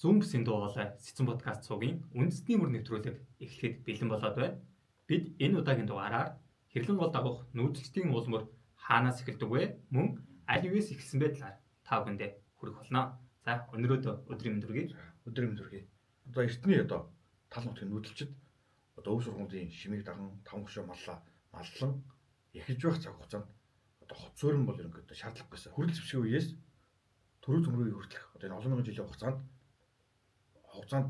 Зүүмбсийн дуугaalаа Сэцэн подкаст цугийн үндэсний мөр нэвтрүүлэг эхлэхэд бэлэн болоод байна. Бид энэ удаагийн дугаараар хэрлэн гол дагах нүүдэлчдийн улмөр хаанаас эхэлдэг вэ? Мөн аль юуээс эхэлсэн бэ талаар та бүхэндээ хүргэх болно. За өнөөдөр өдрийн мэндүргийг. Одоо эртний тал нутгийн нүүдэлчид өв сургуулийн шимийг даган 5 гошоо маллан эхэлж байх цаг хугацаанд хот суурин бол ерөнхийдөө шаардлага байсан. Хүрэл зэвсгийн үеэс төрөө төмрөгийн хүртэлх энэ олон мянган жилийн хугацаанд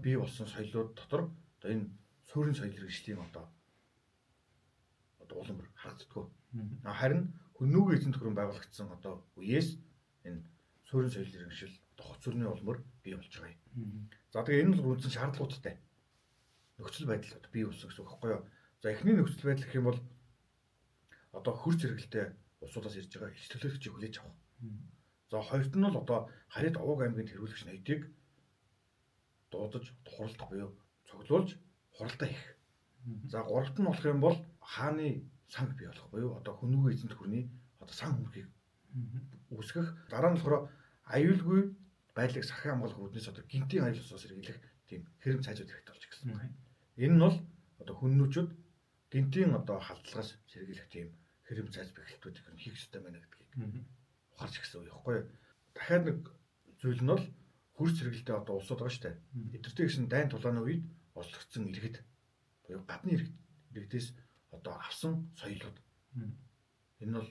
бий болсон соёлууд дотор энэ суурин соёл хэрэгжлийн улам харагддаг. Харин хүннүүгийн эзэн төхрөн байгуулагдсан үеэс энэ суурин соёл хэрэгжил хот суурины улмөр бий болж байгаа юм. За тэгээ энэ бол үндсэн шаардлагуудтай нөхцөл байдал бий болсон гэсэн үг байхгүй юу? За эхний нөхцөл байдал гэх юм бол хөрс зэрэгэлтэй улсуудаас ирж байгаа ич төлөөлөгчийг хүлээж авах. За хоёрт нь бол харьяат овог аймгийн тэргүүлэгч ноёдыг дуудаж тухралдах буюу цуглуулж хуралдаа хийх. За гуравт нь болох юм бол хааны санг бий болох буюу хүннүүгийн эзэн төхөрний сан хүмхийг үүсгэх. Дараа нь болохоор аюулгүй байдлыг сахин хамгаалах үүднээс гинтийн аюул усаас сэргийлэх тийм хэрэм цайзууд хэрэгтэй болж гисэн байна. Энэ нь бол хүннүүчүүд гинтийн халдлагаас сэргийлэх тийм хэрэм цайз бэхлэлтүүдийг хийх ёстой байна гэдгийг ухаарч гисэн үе байхгүй юу? Дахиад нэг зүйл нь бол хөрс зэрэгэлтэй улсууд байгаа шүү дээ. Эдгэртэй гэсэн дайн тулааны үед олзлогдсон иргэд буюу гадны иргэдээс авсан соёлууд. Энэ нь бол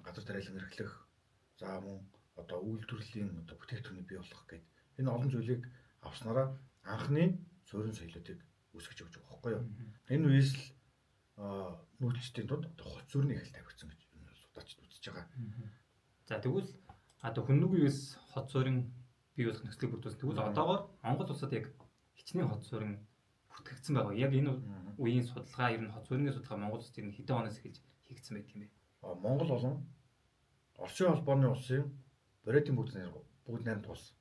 газар тариалан эрхлэх, за мөн үйлдвэрлэлийн бүтээгдэхүүний бий болох гэдэг энэ олон зүйлийг авснараа анхны суурин соёлуудыг үүсгэж өгч байгаа байхгүй юу? Энэ үеэс л нүүдэлчдийн дунд хот суурины эхэл тавигдсан гэж судлаачид үзэж байгаа. За тэгвэл хүннүүгийн үеэс хот суурин бий болох нөхцөлийг бүрдүүлсэн. Тэгвэл одоогоор Монгол улсад яг хичнээн хот суурин бүтгэгдсэн байгаа. Яг энэ үеийн судалгаа, ер нь хот суурины судалгаа Монгол улсад хэдэн оноос эхэлж хийгдсэн байт юм бэ? Монгол болон Оросын холбооны улсын Бурятийн бүгд найрамдах улс,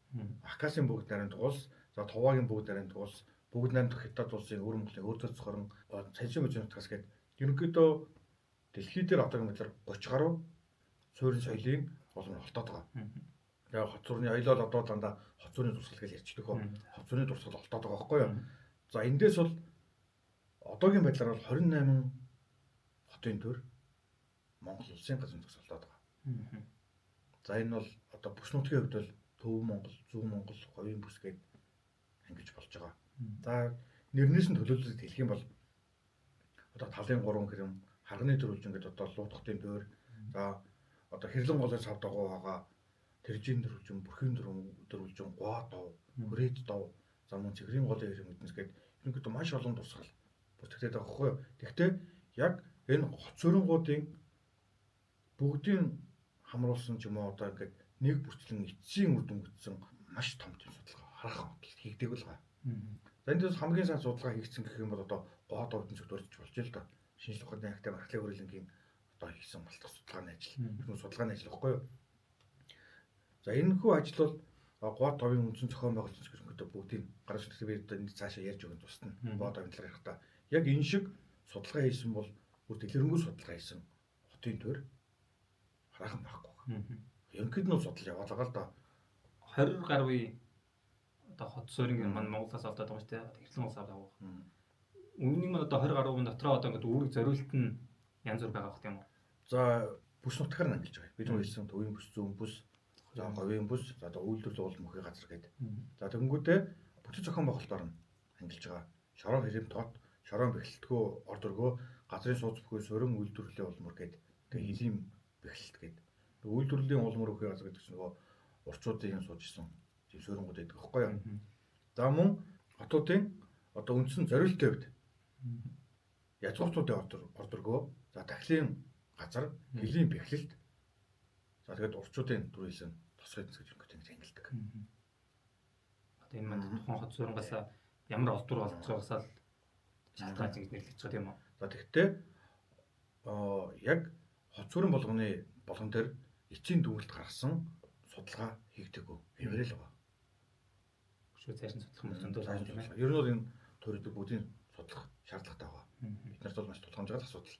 Хакасийн бүгд найрамдах улс, за Туваагийн бүгд найрамдах улс, бүгд найрамдах Хятад улсын өвөр Монголын өөдгөө цохорон цалин мужийн нутгаас гээд ерөнхийдөө дэлхий дээр одоогийн байдлаар 30 гаруй суурин соёлын улмаар холтоод байгаа. Яг хот суурины аялал дандаа хот суурины дурсгал гэж ярьчихдаг хөө. Хот суурины дурсгал холтоод байгаа байхгүй юу? За эндээс бол одоогийн байдлаар бол 28 хотын төр Монгол улсын газрын төгс холтоод байгаа. За энэ бол бүс нутгийн хувьд бол Төв Монгол, Зүүн Монгол, Говийн бүс гээд ангиж болж байгаа. За нэрнээс нь төлөвлөлт хэлэх юм бол талын 3 хэрэм, харганы төрүүлж ингээд луудахтын төр, за хэрлэн голын сав дагуу байгаа тэржийн төрүүлжин, бүрхийн төрүүлжин, гоо дов, хүрээд дов, за мөн цэгрийн голын хэрэм гэдэнс гээд ерөнхийдөө маш олон дурсгал бүртгэгдээд байгаа байхгүй юу? Тэгэхдээ яг энэ хот сууринуудын бүгдийн хамруулсан ч юм уу ингээд нэг бүрчлэн эцсийн үр дүн гэсэн маш том тийм судалгаа харах хөдөлт хийгдэг л байгаа. За энэ дэс хамгийн сайн судалгаа хийгдсэн гэх юм бол гоо довдын зөв дурдж болж л да. Шинжлэх ухааны агтай мархлын хөрөлөнгийн хийсэн балтах судалгааны ажил. Энэ судалгааны ажил баггүй юу? За энэхүү ажил бол гоо довын үндсэн зохион байгуулалтч гэх бүгдийн гараа шүтлэг бид цаашаа ярьж өгөн тусна. Гоо довын талаар ярихтаа яг энэ шиг судалгаа хийсэн бол бүр дэлгэрэнгүй судалгаа хийсэн хотын төр хараахан байхгүй. Ерөнхийд нь судал яваад байгаа л да. 20 гаруй хот суурин маань Монголоос олдоод байгаа шүү дээ. Хэрлэн улсаар авах. Үүнийг маань 20 гаруй дотроо ингээд үүрэг зориулт нь янз бүр байгаа хэрэг юм уу? За бүс нутгаар нь ангилж байгаа. Бид нар хэлсэн төвийн бүс, зүүн бүс, за говийн бүс, за үйлдвэрлэл уул мөхий газар гэдэг. За тэгэнгүүтээ бүтэц зохион байгуулалтаар нь ангилж байгаа. Шорон хэрэм тот, шорон бэхлэлтгөө орд өргөө, газрын сууц бүхий суурин үйлдвэрлэлийн улмөр гэдэг. Тэгээ хилийн бэхлэлт гэдэг. Үйлдвэрлэлийн улмөр мөхий газар гэдэг чинь урчуудын сууж исэн тийм суурингууд байдаг байхгүй юу? За мөн хотуудын үндсэн зориултын хувьд язгууртуудын орд өргөө, за дахлын газар, хилийн бэхлэлт, за тэгээд урчуудын түрүүлсэн тосгой эднэс гэж ингэж ангилдаг. Энэ маань тухайн хот сууринаас ямар олдвор болж байгаасаа л шалтгаан гэж нэрлэж байгаа тийм үү? За тэгэхдээ яг хот суурин болгон дээр эцсийн дүгнэлт гаргасан судалгаа хийгдэггүй хэмээрэл байгаа. Шүүд цаашин судлах юм зөндөө сайн юм байна. Ер нь бол энэ төрөлд бүгдийн судлах шаардлагатай байгаа. Бид нарт бол маш тулгамжтай асуудал.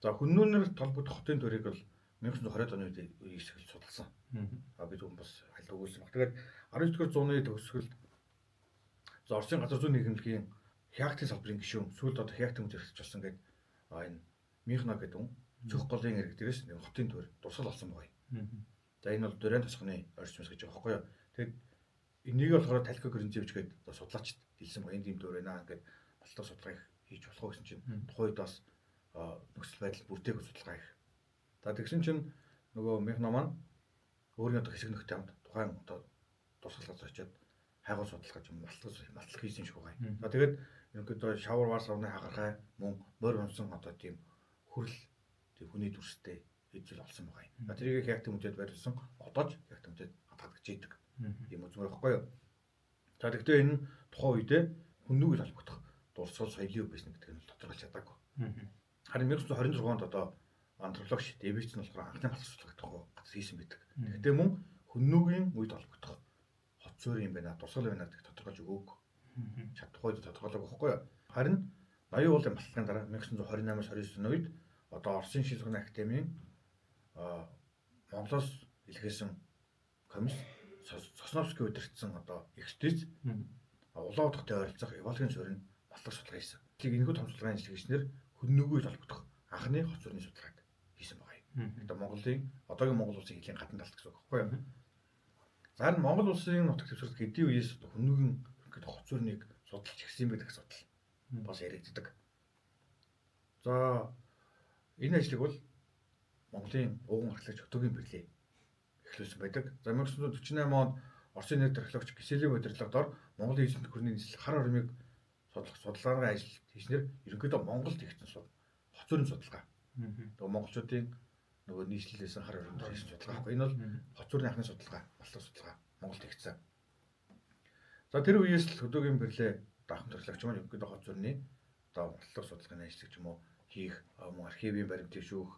За хүннүүнээр толбогдох хотын төрийг бол 1920 оны үед ихсгэл судалсан. Бид хүн бас аль өгүүлсэн баг. Тэгээд 19-р зууны төгсгөлд За Оросын газар зүйн нийгэмлэгийн Хяактын салбарын гишүүн сүүлд одоо Хяактын үзэрч болсон гэдэг энэ Михно гэдэг хүн цөх голын ирэг дээрээс нэг хотын төр дурсгал олсон байгаа юм. За энэ бол Дөрэн тосгоны орчмос гэж байгаа байхгүй юу. Тэгээд энийг болохоор Талхи Гринзевич гэдэг одоо судлаачд хэлсэн байгаа. Энд юм дөр байна гэдэг батлах судалгаа хийж болох уу гэсэн чинь тухайн үед бас нөхцөл байдал бүрдээг судалгаа хийх. За тэгсэн чинь нөгөө Михно маань өөрийн одоо хэсэг нөхдөд хамт тухайн одоо дурсгал газар очиад хайгуул судалгаа юм малтлах хийсэн шиг байгаа. За тэгээд ерөнхийдөө шавар вар савны хагархай мөн морь онсон одоо тийм хөрөл тийм хүний дүрстэй хэзэл олсон байгаа юм. За тэрийг Хяактын мөдөд барьсан одоож Хяактын мөдөд хатгаж ийдэг юм үзмэр байхгүй юу. За тэгвэл энэ тухайн үедээ хүннүүгэл холбогдох дурсгал соёлын байсан гэдэг нь тодорхойлж чадаагүй. Харин 1926 онд одоо антропологч Дэвидс нь болохоор анхны батлах судалгаа газар хийсэн байдаг. Гэхдээ мөн хүннүүгийн үед холбогдох хот суурь юм байна, дурсгал байна гэдэг тодорхойлж өгөөгүй. Чадахгүй тодорхойлоогүй байхгүй юу. Харин 80 уулын батлагын дараа 1928-аас 29 үед одоо Оросын шилжүүлэн академийн Монголоос илгээсэн комисс Сосновский удирдсан одоо экспедиц улаан утгатай ойролцох Евалгийн суурийн батлах судалгаа хийсэн. Тэрийг энэхүү том судалгааны ажил хийснээр хүннүүгийн холбогдох анхны хот суурийн судалгааг хийсэн байгаа юм. Одоо Монголын одоогийн Монгол улсын хэлийн гадна талт гэсэн үг байхгүй юу? За энэ Монгол улсын нутаг дэвсгэрт хэдийн үеэс хүннүүгийн хот суурийг судалж ирсэн байдаг асуудал бас яригддаг. За энэ ажлыг бол Монголын ууган археологч Хөтөгийн Бэрлээ эхлүүлсэн байдаг. За 1948 онд Оросын нэр археологч Киселевийн удирдлагаар Монголын эзэнт гүрний нийслэл хар ормыг судлах судалгааны ажил хийснээр ерөнхийдөө Монголд хийгдсэн хот суурийн судалгаа. Тэгээ монголчуудын нөгөө нийслэлээс хар ормыг хийсэн судалгаа байхгүй. Энэ бол хот суурийн анхны судалгаа, батлах судалгаа Монголд хийгдсэн. За тэр үеэс л Хөтөгийн Бэрлээ даахмт археологч маань ерөнхийдөө хот суурины одоо батлах судалгааны ажил гэж юм уу хийх, мөн архивын баримт төвшөөх,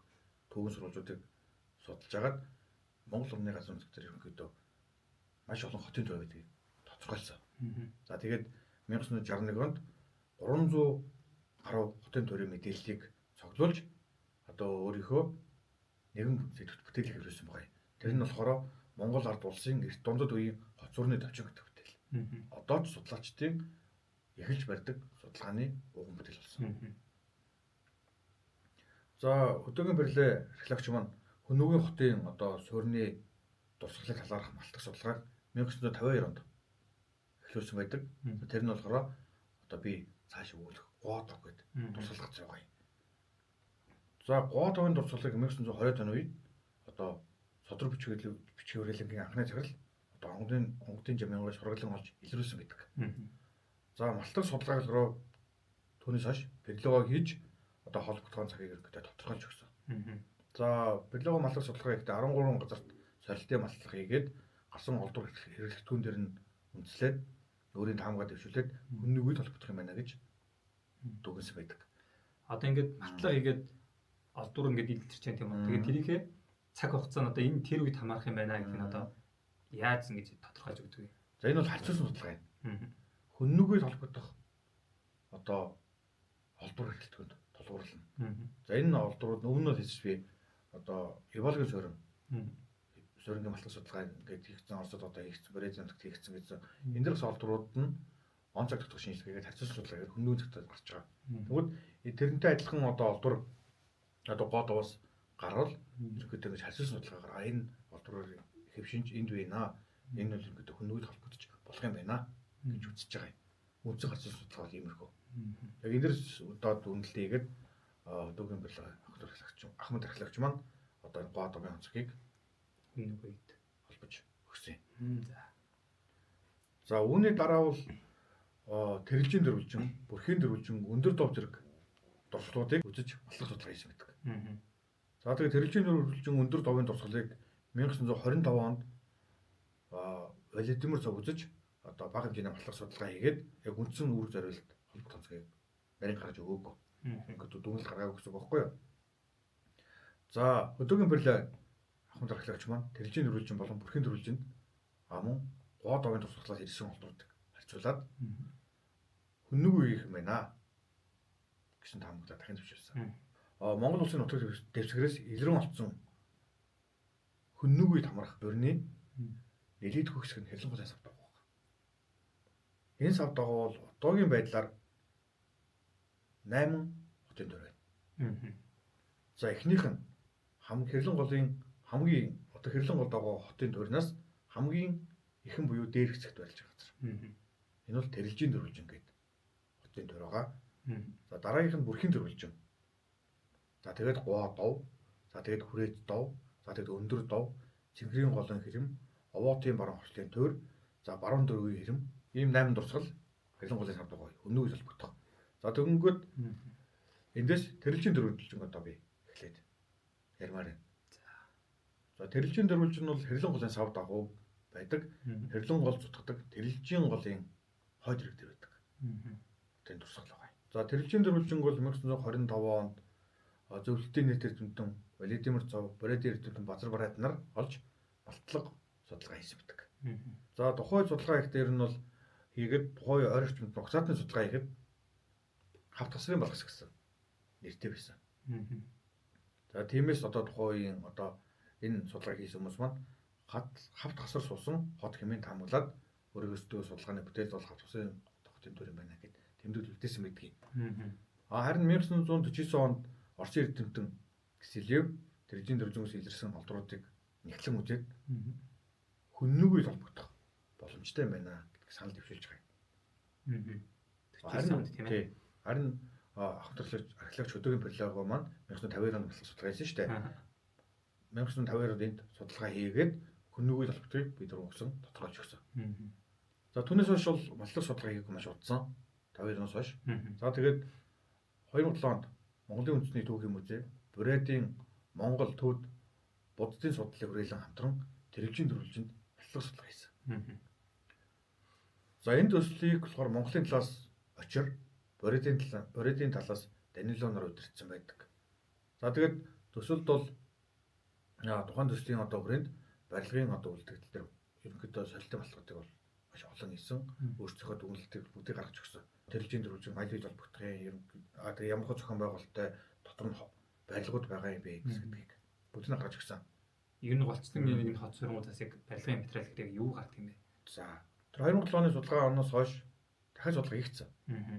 төвийн сурвалжуудыг судалж агаад Монгол орны газар нутаг дээр ерөнхийдөө маш олон хотын төр байдгийг тодорхойлсон. За тэгээд 1961 онд 300 гаруй хотын төрийн мэдээллийг цуглуулж одоо өөрийнхөө нэгэн бүтээлийг хэвлүүлсэн байгаа юм. Тэр нь болохоор Монгол ард улсын эрт дундад үеийн хот суурины төвчөн гэдэг бүтээл. Одоо ч судлаачдын эхэлж барьдаг судалгааны ууган бүтээл болсон. За Хөтөгийн Бэрлээ археологч маань Хүннүүгийн хотын одоо суурины дурсгалыг талаарх малтах судалгааг 1952 онд эхлүүлсэн байдаг. Тэр нь болохоор одоо би цааш өгүүлэх Гуотов гэдэг дурсгал газар байгаа юм. За Гуотовын дурсгалыг 1920-ад оны үед одоо содрог бичиг хүрээлэнгийн анхны цагирал одоо онгодын жамын сургаглан олж илрүүлсэн байдаг. За малтах судалгааг руу түүнээс хойш бэрлэгөө хийж одоо холбогдохын цагийг ерөнхийдөө тодорхойлж өгсөн. За бэрлэгөө малтах судалгаа ихтэй 13 газарт сорилтын малтах хийгээд гарсан олдвор хэрэглэгдэхүүн дээр нь үндэслээд өөрийн таамагаа дэвшүүлээд хүннүүгүйд холбогдох юм байна гэж дүгнсэн байдаг. Одоо ингээд матлаг хийгээд олдвор ингээд илэрч байгаа юм байна. Тэгээд тэрийнхээ цаг хугацаа нь одоо энэ тэр үед хамаарах юм байна гэдэг нь одоо яаж ингэж тодорхойлж өгдөг вэ? За энэ бол харьцуулсан судалгаа юм. Хүннүүгүйд холбогдох одоо олдвор хэрэглэгдэхүүнд тулгуурлана. За энэ олдврууд өмнө нь хэлж би одоо Евалгийн суурингийн малтах судалгаа ингээд хийгдсэн Оросд одоо хийгдсэн Брэзилийн нутагт хийгдсэн гэсэн энэ дэрс олдврууд нь он цаг тогтох шинжилгээгээд харьцуулсан судалгаагаар хүннүүгийн зөвтөд гарч байгаа. Тэгвэл тэрнтэй адилхан одоо олдвор одоо Гуотовоос гарвал ерөнхийдөө ингэж харьцуулсан судалгаагаар энэ олдврын хэвшинж энд байна. Энэ бол ерөнхийдөө хүннүүгд холбогдож болох юм байна гэж үзэж байгаа юм. Үндсэн харьцуулсан судалгаа бол иймэрхүү. Яг энэ дэрс одоо дүнэлт хийгээд Хөтөгийн Бэрлээ ахмад археологч маань одоо энэ Гуотовын онцгийг хүннүүгүйд холбож өгсөн юм. За үүний дараа бол тэрэлжийн дөрвөлжин, бүрхийн дөрвөлжин, өндөр дов зэрэг дурсгалуудыг үзэж батлах судалгаа хийсэн байдаг. За тэгээд тэрэлжийн дөрвөлжин, өндөр довын дурсгалыг 1925 онд Владимир Цог үзэж одоо бага хэмжээний батлах судалгаа хийгээд яг үндсэн үүрэг зориулалт холбогдох онцгийг нарийн гаргаж өгөөгүй. Ингээд дүгнэлт гаргаагүй гэсэн үг байхгүй юу? За Хөтөгийн Бэрлээ ахмад археологч маань тэрэлжийн дөрвөлжин болон бүрхийн дөрвөлжинд мөн Гуотовын дурсгалаас ирсэн олдвруудыг харьцуулаад хүннүүгүй хийх юм байна гэсэн таамаглаа дахин зөвшөөрсөн. Монгол улсын нутаг дэвсгэрээс илрэн олцсон хүннүүгүйд хамрах борны нэлээд хөгсөх нь хэвлэн гол асуудал байна. Энэ сав дагуу бол одоогийн байдлаар 8 хотын төр байна. За эхнийх нь хэрлэн голын хамгийн одоо хэрлэн гол дагуу хотын төрнөөс хамгийн ихэн буюу дээрх хэсэгт байлж байгаа газар. Энэ бол тэрэлжийн дөрвөлжин гэдэг хотын төр байгаа. За дараагийнх нь бүрхийн дөрвөлжин. За тэгээд гоо дов, за тэгээд хүрээд дов, за тэгээд өндөр дов, цэнгэрийн голын хэрэм, овоотын баруун хортлын төр, за баруун дөрвийн хэрэм, ийм 8 дурсгал хэрлэн голын сав дагуу өнөөг холбогдох. За тэгэнгүүт эндээс тэрэлжийн дөрвөлжин одоо би эхлээд ярмаар байна. За тэрэлжийн дөрвөлжин бол хэрлэн голын сав дагуу байдаг. Хэрлэн гол зутгадаг тэрэлжийн голын хойд ирэг дээр байдаг. Тэн дурсгал байгаа. За тэрэлжийн дөрвөлжин бол 1925 онд зөвлөлтийн нийт эрдэмтэн Владимир Зов, Брэдийн эрдэмтэн Базар Барайт нар олж балтлаг судалгаа хийсэн байдаг. За тухай судалгаа их дээр нь бол хийгээд тухай ойр орчимд нухацаатны судалгаа хийхэд хавт тасрын балгас гэсэн нэртэй байсан. За тиймээс одоо тухайн одоо энэ судалгаа хийсэн хүмүүс маань хавт тасар суусан хот хэмээн таамаглаад өөрөөсөө судалгааны бүтээл бол хавт тасрын хотын төр юм байна гэд тэмдэглэл үлдээсэн байдгийг. Харин 1949 онд Орсын эрдэмтэн Киселев тэржийн дөрвөлжингөөс илэрсэн олдруудыг нэгтлэн үзээд хүннүүгүй холбогдох боломжтой юм байна гэдгийг санал дэвшүүлж байгаа. Харин археологч Хөдөөгийн Перлего маань 1950 онд судалгаа хийсэн шүү дээ. 1950 онд энд судалгаа хийгээд хүннүүгүй холбогдохыг бид нар өгсөн тодорхойлж өгсөн. За түүнээс хойш бол балтлаг судалгаа хийх маш удсан. 52 оноос хойш. За тэгээд 2007 онд Монголын үндэсний түүхийн музей Брэдийн Монгол төвд буддын судлалыг хүрээлэн хамтран тэрэлжийн дөрвөлжинд балтлаг судалгаа хийсэн. За энэ төслийг болохоор Монголын талаас очир Брэдийн талаас Данилоноор удирдсан байдаг. За тэгээд төсөлд бол тухайн төслийн одоо хүрээнд барилгын одоо үлдэгдэл дээр ерөнхийдөө солилтын баллагуудыг бол маш олон хийсэн. Өөрсдийнхөө дүгнэлтийг бүгдийг гаргаж өгсөн. Тэрэлжийн дөрвөлжин аль бий холбогдох юм. Тэгээд ямар хөө зохион байгуулалттай дотор нь барилгууд байгаа юм бэ гэдгийг бүгдийг гаргаж өгсөн. Ер нь голцлон нэг нь хот сургуулиас яг барилгын материал гэдэг юу гардаг юм бэ? За тэр 2007 оны судалгаа оноос хойш дахиад судалгаа хийгдсэн.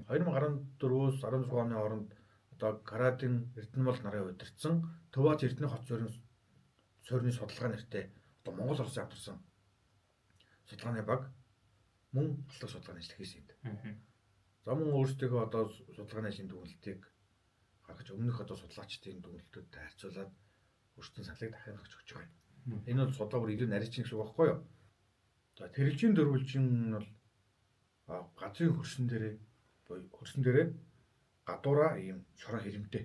2014-өөс 16 оны хооронд одоо Карадын Эрдэнэбол нарын удирдсан Төв Аз Эрдэнэ хот суурины судалгаа нэртэй одоо Монгол Оросын хамтарсан судалгааны баг мөн балтлаг судалгааны ажил хийсэн юм. За мөн өөрсдөө одоо судалгааны ажлын дүгнэлтийг гаргаж өмнөх одоо судлаачдын дүгнэлтүүдтэй харьцуулаад өөрсдийн саналыг дахин гаргаж өгч байгаа юм. Энэ бол судалгаа бүр илүү нарийнч гэсэн үг байхгүй юу? За тэрэлжийн дөрвөлжин бол газрын хөрсөн дээрээ гадуураа ийм шорон хэрэмтэй.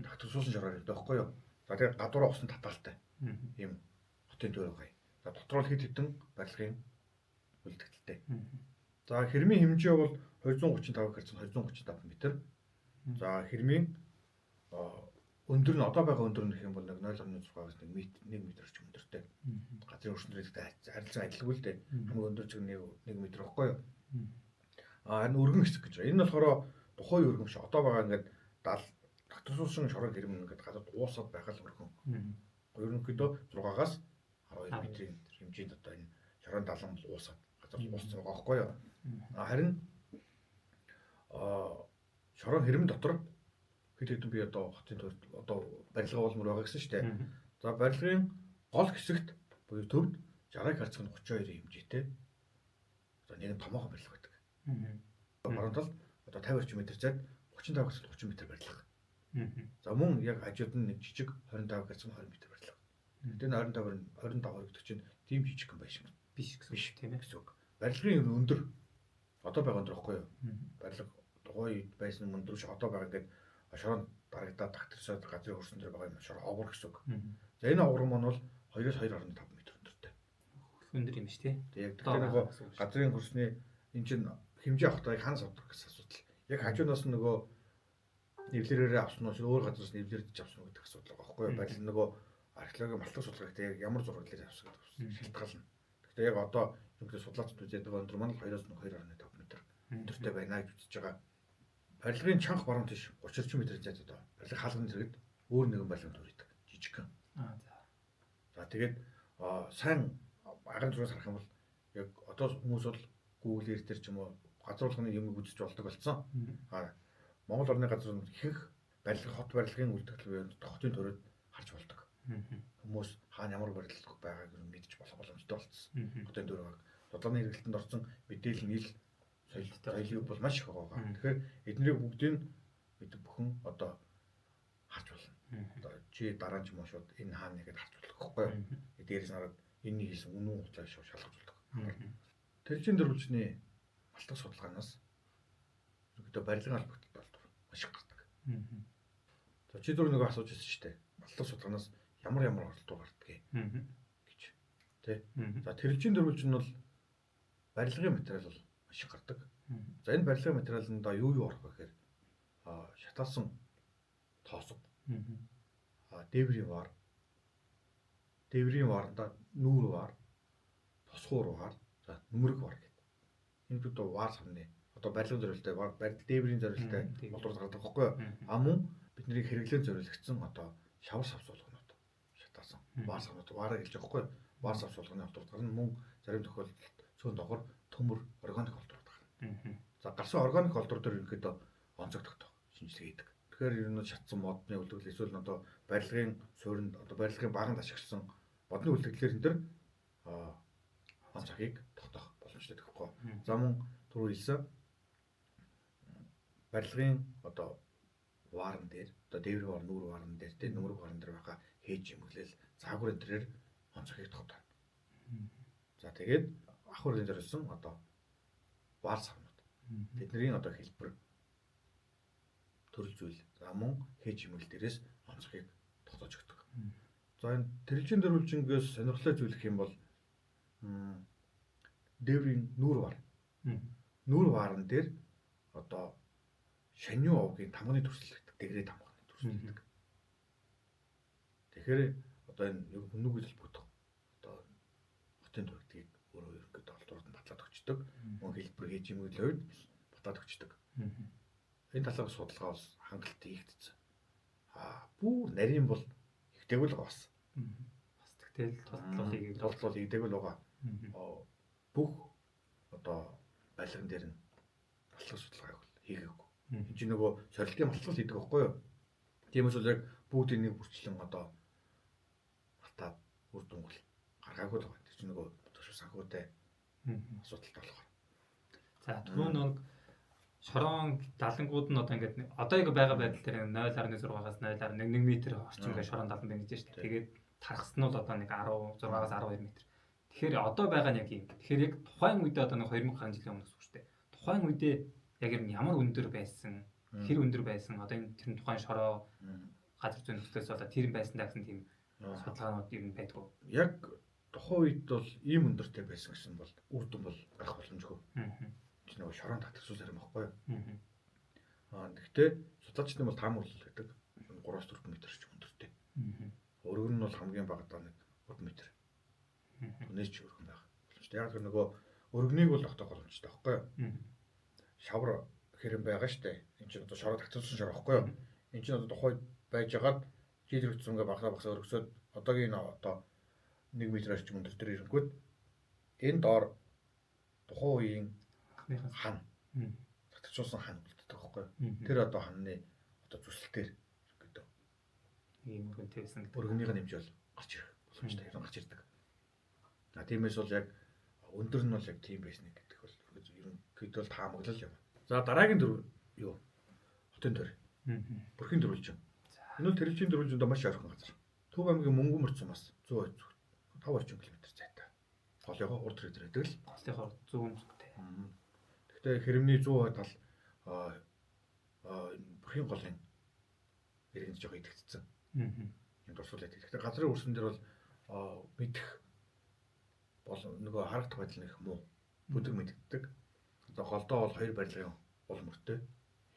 Татварсуулсан шорон хэрэмтэй байхгүй юу? За тэгээд гадуураа усан татаалтай. Ийм хотын төр байгаа юм. За дотор бол хэд хэдэн барилгын үлдэгдэлтэй. За хэрмийн хэмжээ бол 235 х 235 м. За хэрмийн өндөр нь одоо байгаа өндөр нь гэх юм бол 0.6-аас 1 м орчим өндөртэй. Газрын хөрсөн дээрээ харилцан адилгүй л дээ. Хамгийн өндөр зэг 1 м байхгүй юу? Энэ өргөн хэсэг гэж байна. Энэ болохоор тухайн өргөн ш одоо байгаа ингээд татварсуулсан шорон хэрэм ингээд газар уусаад байгаа л өргөн. Ерөнхийдөө 6-аас 12 м-ийн хэмжээнд одоо энэ шорон далан бол уусаад газар ууссан байгаа байхгүй юу? Харин шорон хэрэм дотор хэд хэдэн би одоо хотын төвд одоо барилга болмор байгаа гэсэн шүү дээ. За барилгын гол хэсэгт буюу төвд 60-ыг харьцах нь 32 хэмжээтэй. Одоо нэг томоохон барилга байдаг. Баруун талд одоо 50 орчим метр зайд 35-аас 30 м барилга. За мөн яг хажууд нь нэг жижиг 25-аас 20 м барилга. Гэтэ 25 гэдэг чинь тийм жижиг юм биш биш тийм ээ гэсэн үг. Барилгын өндөр одоо байгаа өндөр ихгүй юу? Барилга тухайн үед байсан өндөр ш одоо байгаа ингээд шорон дарагдаад тагтарсаад газрын хөрсөн дээр байгаа юм шорон овгор гэсэн үг. За энэ овгор маань бол 2-оос 2.5 м өндөртэй. Өндөр юм шүү дээ. Яг тэгэхээр нөгөө газрын хөрсний энэ чинь хэмжээ авахтайг ханаас авдаг гэсэн асуудал. Яг хажуунаас нь нөгөө нэвлэрээрээ авсан уу өөр газраас нэвлэрдэж авсан уу гэдэг асуудал байгаа байхгүй юу? Барилга нөгөө археологийн балтлаг судалгаатай яг ямар зураглалыг авсан гэдэг шалтгаална. Гэхдээ яг одоо ерөнхийдөө судлаачид үзээд байгаа өндөр маань 2-оос 2.5 м өндөртэй байна гэж үзэж байгаа. Барилгын чанх баруун тийш 30 м зайд одоо барилга хаалганы зэрэгт өөр нэгэн барилга төрийдэг жижигхэн. За тэгээд сайн аган зураас харах юм бол яг одоо хүмүүс бол Google Earth дээр ч юм уу газар болгоны юмыг үзэж болдог болсон. Монгол орны газар ихэнх хот барилгын үйлдвэрлэл хотын төрөд харж болдог. Хүмүүс хаана ямар барилга байгааг мэдж болох боломжтой болсон. Хотын төрөг бодлогын хэрэглэлтэнд орсон мэдээлэл нийл соёлын бол маш их байгаа. Тэгэхээр эднийг бүгдийг бид бүхэн одоо харж болно. Одоо чи дараа нь ч юм уу шууд энэ хаана нэгэд харж болох байхгүй юу? Дээрээс хараад энэ хийсэн үнэн хугацааг шалгаж болдог. Тэржийн дөрвөлжний малтах судалгаанаас ерөнхийдөө барилгын албагтд болдог маш их гардаг. За чи дөрөв нэг асууж ирсэн шүү дээ. Малтах судалгаанаас ямар оролдоо гардгийг гэж. Тэ. За тэржийн дөрвөлж нь бол барилгын материал бол маш их гардаг. За энэ барилгын материалд юу орох вэ гэхээр шатаасан тоосго. Дээврийн вар. Дээврийн варанда нүүр вар, тосгуур вар, за нүмерэг вар гэдэг. Энэ одоо вар савны одоо барилгын зорилттой дээврийн зорилттой боловсрол гардаг байхгүй юу? Мөн бидний хэрэглэн зориулагдсан одоо шавар сав суулганууд шатаасан вар савнууд вараа хэлж байгаа байхгүй юу? Вар сав суулганы олдвор гарна мөн зарим тохиолдолд цөөн дохор төмөр органик олдвор гарна. За гарсан органик олдвор төр ерөнхийдөө онцогддог шинжилгээ хийдэг. Тэгэхээр ер нь шатсан модны үйлдвэрлэл эсвэл одоо барилгын суурьнд одоо барилгын баганд ашигласан модны үйлдвэрлэлээр энэ төр онцгийг тогтоох боломжтой гэхгүй. За мөн түрүү хэлсэн барилгын одоо варн дээр одоо дээврийн вар нүүр варн дээр тэ нүмерэг варн дээр байгаа хээж чимэглэл заагур энтрээр онцгийг тогтооно. За тэгээд ахурлын зориулсан одоо вар савнууд тэдний одоо хэлбэр төрөл зүйл за мөн хээж чимэглэл дээрээс онцгийг тогтоож өгдөг. За энэ тэрэлжийн дөрвөлжингээс сонирхолтой зүйл гэх юм бол дээврийн нүүр вар. Нүүр варн дээр одоо шаньюу овгийн тамганы төрөлтөд дэгрээ тамганы төрөлтөд. Тэгэхээр одоо энэ нүгэл холбогдох одоо хотын төрөлтгийг өөрөө ерөнхийдөө олдворууд нь батлаад өгчдөг. Мөн хэлбэр хийж юмгийн хувьд батлаад өгчдөг. Энэ талаар судалгаа бас хангалттай хийгдсэн. Бүр нарийн бол ихтэйгэл бас. Бас тэгтэл толтлол хийгдээгэл байгаа. Бүх одоо барилган дээр нь батлах судалгааг хийгээгүй. Энд чинь нөгөө сорилтын батлал хийдэг байхгүй юу? Тиймээс бол яг бүгдийг нэг бүрчлэн одоо батаад үр дүнгэл гаргаагүй л байгаа. Тэр чинь нөгөө төшөө санхүүтэй асуудалтай болохоор. За түрүү нэг шорон далангууд нь одоо ингээд одоо яг байгаа байдал дээр 0.6-аас 0.1 м орчим ингээд шорон далан байна гэж шүү дээ. Тэгээд тархсан нь бол одоо нэг 16-аас 12 м. Тэгэхээр одоо байгаа нь яг юм. Тэгэхээр яг тухайн үедээ одоо нэг 2000 гаруй жилийн өмнөөс шүү дээ. Тухайн үедээ яг ямар өндөр байсан, хэр өндөр байсан, одоо энэ тэр тухайн шороо газар зүйн нөхцөлөөс болоод тэр байсан гэсэн тийм судалгаанууд ер нь байдгүй. Яг тухайн үед бол ийм өндөртэй байсан гэсэн бол үр дүн бол гарах боломжгүй. Чи нөгөө шорон татгсуус харин баггүй юу? Гэхдээ судлаачид нь бол таамаглал гэдэг 3-4 м ч өндөртэй. Өргөн нь бол хамгийн багадаа нэг 3 м. Өнөөч өргөн байх боломжтой. Яг нөгөө өргөнийг бол тогтоох боломжтой байхгүй юу? Шавар хэрэм байгаа штэ. Энд чинь одоо шороо татгсуусан шороо байхгүй юу? Энд чинь одоо тухайд байж хагаад жил хүртсэнгээ багсаа өргөсөд одоогийн одоо 1 м-аас ч өндөр төр ирэнгүүт энэ доор тухайн үеийн хан татгсуусан хан үлддэг байхгүй юу? Тэр одоо ханны одоо зүсэлтээр гэдэг ийм өргөнтэй байсан гэдэг. Өргөнийг нэмжэл гарч ирэх боломжтой юм гарч ирдэг. Тиймээс бол яг өндөр нь бол яг тийм байсан гэдэг бол ерөнхийдөө бол таамаглал юм. За дараагийн дөрөв юу? Хотын төр. Бүрхийн дөрвөлжин. Энэ бол тэрэлжийн дөрвөлжинд маш ойрхон газар. Төв аймгийн Мөнгөн мөрцөөс 5 орчим километр зайтай. Голынхоо урд төрөд байдаг л. Голынхоо зүүн зүгтэй. Гэхдээ хэрэмний 100% тал бүрхийн голын иргэнд жоо идэгдсэн. Энд дурсуулаад. Тэгэхээр газрын өрсөн дээр бол мэдэх бол нөгөө харагдах байдал нэг муу бүдэг мэддэг. Одоо голдоо бол 2 барилгын улмөртэй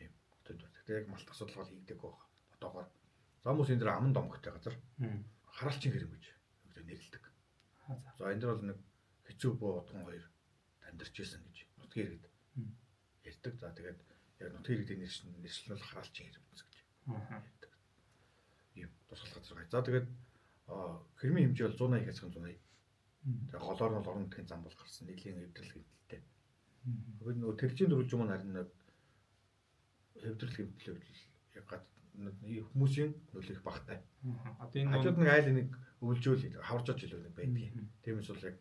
юм. Тэгэхээр яг малтах судалгаа хийгдэг байгаа. Одоогоор замус энэ дэр аман домгтой газар хараалчин хэрэм гэж нэрлэдэг. За энэ дэр бол нэг хэцүү буу утган хоёр амьдарч ирсэн гэж нутгийн иргэд ярьдаг. За тэгээд яг нутгийн иргэдийн нэршил нь хараалчин хэрэм гэж ярьдаг. Ийм тусгал газар гай. За тэгээд хэрмийн хэмжээ бол 180-аас 180. Тэгээд голоор нь орон нутгийн зам бол гарсан нэлийн эвдрэл гэдэлтэй. Нөгөө нөгөө тэржийн дөрвөлжин маань харин нэг хэвдрэл хэмтэл яг хүмүүсийн нөлөөх багтай. Одоо энэ хажууд нэг айл нэг өвлжөөл хаварж оч илүү нэг байдаг. Тиймээс бол яг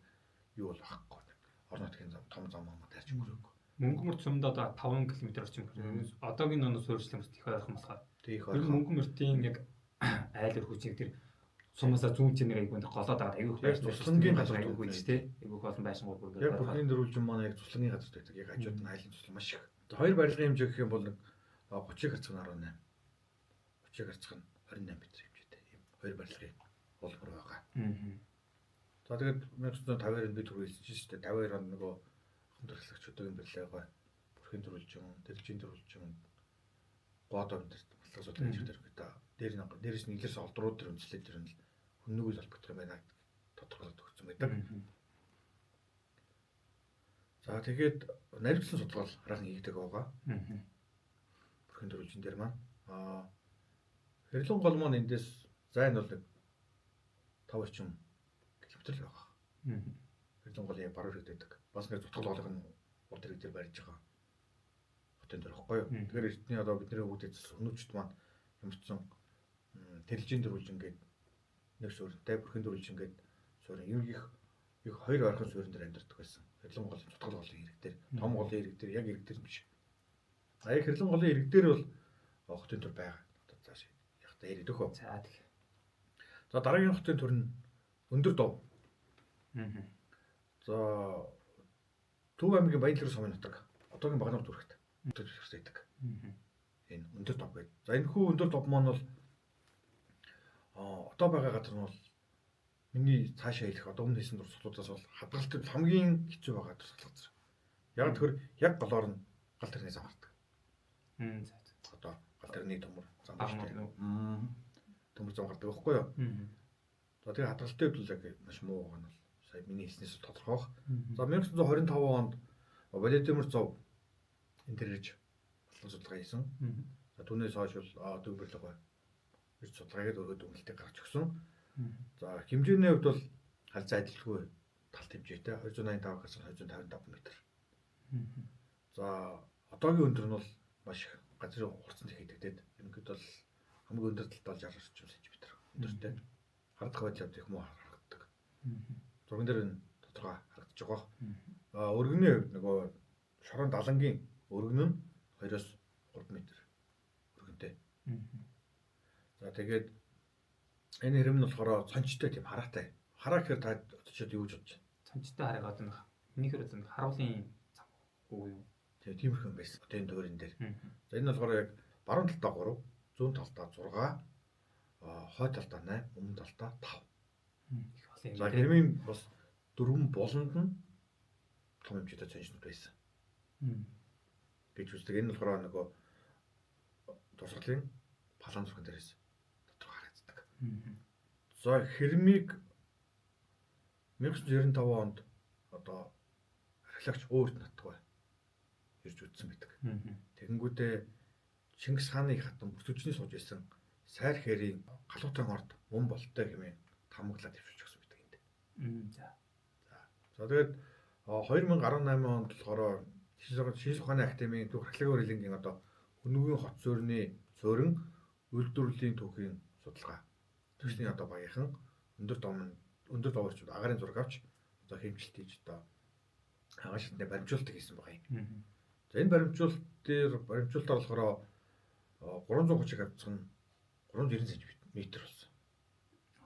юу бол ахгүй. Орон нутгийн том зам юм таарч өгөөгүй. Мөнгөмөр цумд одоо 5 км орчим хэрэг. Одоогийн оноос суурьшлах их ойрхон болохоор. Тэг их ойрхон. Мөнгөмөртийн яг айл өрхүүчийг тэр сумасаа зүүн чимээр айгуунд голоод байгаа айгуух байж туслангийн газар айгуух гэж тий. Айгуух олон байшин гол бүр. Яг бүрхийн дөрвөлжин маань яг туслангийн газар байдаг. Яг хажууд нь айлын туслан маш их. Хоёр барилгын хэмжээ гэх юм бол 30-ыг харьцах нь 18. 30-ыг харьцах нь 28 м хэмжээтэй. Ийм хоёр барилгын улбар байгаа. За тэгээд 1950-аар би түрүү хэлсэн чинь шүү дээ. 52 онд нөгөө хамтлагч өдөөгийн барилгаа бүрхийн дөрвөлжин, тэржийн дөрвөлжин гоод амьд батлах судлаач гэдэг гэдэг. Дээрээс нь илэрс олдрууд төр үндэслэл төр нь хүннүүгэл холбогдох юм байна тодорхойлоод өгсөн байдаг. За тэгээд наривчлан судалгаа хараахан хийгдэг байгаа. Бүрхийн дөрвөлжин дээр маань хэрлэн гол маань эндээс зайн бол нэг 5 орчим км л байгаа. Хэрлэн голын баруун хэвдэдэг. Бас нэг зутгалгын урд хэрэг дээр барьж байгаа. Хотын дээр баггүй юу. Тэгэхээр эртний одоо бидний хөгжиж өнөөчд маань юмцсан тэржийн дөрвөлжин гэдэг нэг суурьтай бүрхийн дөрвөлжин гэдэг суурь юм их хоёр ойрхон суурин дээр амьдардаг байсан. Хэрлэн голын зутгал голын хэрэг дээр, том голын хэрэг дээр яг хэрэг дээр биш. Яг хэрлэн голын хэрэг дээр бол хотын төр байгаа. Цааш яг та ирэх хөө. За тэг. За дараагийн хотын төр нь өндөр дов. За Төв аймгийн Баянлаг сумын нутаг. Одоогийн Багнуур зүрхт. Өндөр зүрхтэйдэг. Энэ өндөр дов гэдэг. За энэ хүү өндөр дов маань бол одоо байгаа газар нь бол миний цаашаа хэлэх одоо өмнө хэлсэн дурсгалуудаас бол хадгалтад хамгийн хэцүү байгаа дурсгал газар. Яг тэгэхээр яг голоор нь гал тэрний зам гардаг. За. Одоо гал тэрний төмөр зам шүү дээ. Төмөр зам гардаг байхгүй юу? За тэгээ хадгалтад бол яг маш муу байгаа нь бол сая миний хэлснээс тодорхой баг. За 1925 онд Владимир Зов энэ төр ирж батлах судалгаа хийсэн. За түүнээс хойш бол дүүбэрлэг бай. Ирж судалгаагээд өргөд үнэлтийг гаргаж өгсөн. За хэмжээний хувьд бол халзаа адилгүй талт хэмжээтэй 285-аас 255 м. За одоогийн өндөр нь бол маш их газрын хурцанд хийгдээд ерөнхийдөө бол хамгийн өндөр талд 60 орчим см өндөртэй. Хардах байдлаар их муу харагддаг. Зурган дээр нь тодорхой харагдаж байгаа. Өргөний хувьд нөгөө шорон далангийн өргөн нь 2-оос 3 м өргөнтэй. За тэгээд энэ хэрэм нь болохоор цончтой тийм хараатай. Хараа гэхээр та очиод юу гэж бодож байна? Цончтой харааг одоо нэг минийхэр одоо харуулын зам уу юу? Тэгээ тиймэрхэн байсан. Одоо энэ дуурин дээр. За энэ болохоор яг баруун талдаа 3, зүүн талдаа 6, хойд талдаа 8, өмнө талдаа 5. За хэмээн бас дөрвөн болонд нь том хэмжээтэй цончнууд байсан. Гэж үздэг. Энэ болохоор нөгөө дурсгалын палан зурган дээрээс тодорхой харагддаг. За хэрмийг 1995 онд одоо археологч өөрт натгүй ирж үзсэн байдаг. Тэгэнгүүтээ Чингис хааны их хатан бүсгүчний сууж исэн сайр хэрийн галуутан орд мөн болтой хэмээн тамаглаад дэвшүүлж өгсөн байдаг энд. За тэгээд 2018 онд болохоор Шинжлэх ухааны академийн Түүх археологийн хөрөлгийн одоо Өнөгийн хот суурин үйлдвэрлэлийн түүхийн судалгаа төсний одоо багийнхан өндөр довоочд агарын зураг авч одоо хэмжилт хийж одоо хагашилтны баримжуулалт хийсэн байгаа юм. За энэ баримжуулалтаар болохоор 330-ыг авцсан 390 см болсон.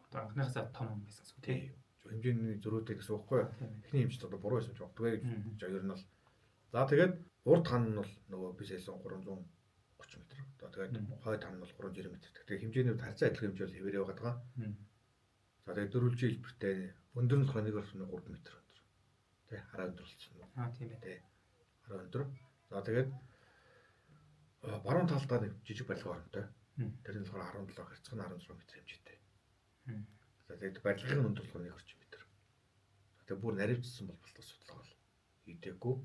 Одоо анхнаасаа том байсан гэсэн үг тийм. Хэмжээний зөрүүтэй гэсэн үг байхгүй юу? Эхний хэмжээт одоо буруу байсан ч болтгүй гэж ер нь бол. За тэгээд урд хан нь бол нөгөө би хэлсэн 330 м. Одоо тэгээд хойд хан нь бол 390 м. Тэгэхээр хэмжээний харьцаа адилхан хэмжээ бол хэвээрээ байгаа. За тэгээд дөрвөлжин хэлбэртэй өндөр нь 1-р 3 м өндөр. Тэ хараа өндөр болсон. Тийм ээ. Тэ хараа өндөр. За тэгээд баруун талдаа нэг жижиг барилга оронтой. Тэр нь болохоор 17 харьцах нь 16 м хэмжээтэй. За тэгээд барилгын өндөрлөг нь 1 орчим метр. Тэгээд бүр наривчсан болболтой судалгаа бол хийдэггүй.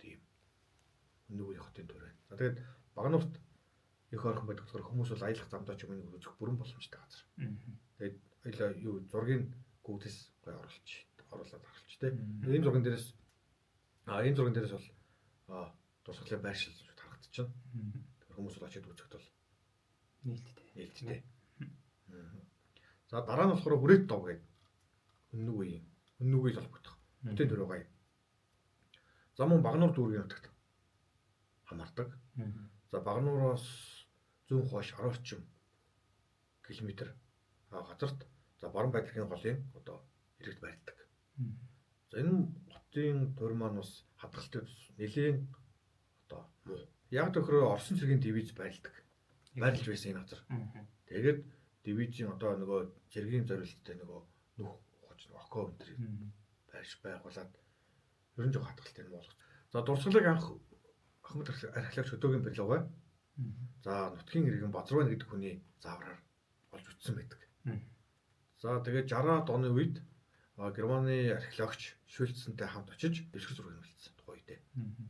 Тийм. Өнөөгний хотын төр байна. За тэгээд Багнуурт их ойрхон байдаг болохоор хүмүүс бол аялах замдаа ч юм уу үзэх бүрэн боломжтой газар. Тэгээд аялаа юу зургийн гүйтс гоё оруулаад харуулж тэ. Энэ зурган дээрээс Энэ зурган дээрээс бол дурсгалын байршил харагдчихна. Тэгэхээр хүмүүс бол очиод үзэхэд бол нээлттэй. За дараа нь болохоор хүрээт дов гэдэг өннүгийг холбогдох. Бүтэн төрөө гай. За мөн Багнуур дүүргийн нутагт хамаардаг. За Багнуураас зүүн хойш 10 орчим километр газарт за Баруун Байдлын голын одоо иргэд байрладаг. За энэ хотын төр маань бас хадгалтай нэлийн одоо муу. Яг тохироо Орсын цэргийн дивиз байрладаг. Байрлаж байсан энэ газар. Тэгээд дивизийн одоо нөгөө цэргийн зорилттой нөгөө нүх ухаж окоо өнтер байрш байгуулад ерөн жоо хадгалтай юм болгоц. За дурсгалыг анх Ахмад археологч Хөдөөгийн Берлогой за нутгийн иргэн Базарван гэдэг хүний заавраар олж үтсэн байдаг. За тэгээд 60-аад оны үед Германы археологч Шульцентэй хамт очиж эсрэг зургийг үлдсэн тухай үедээ.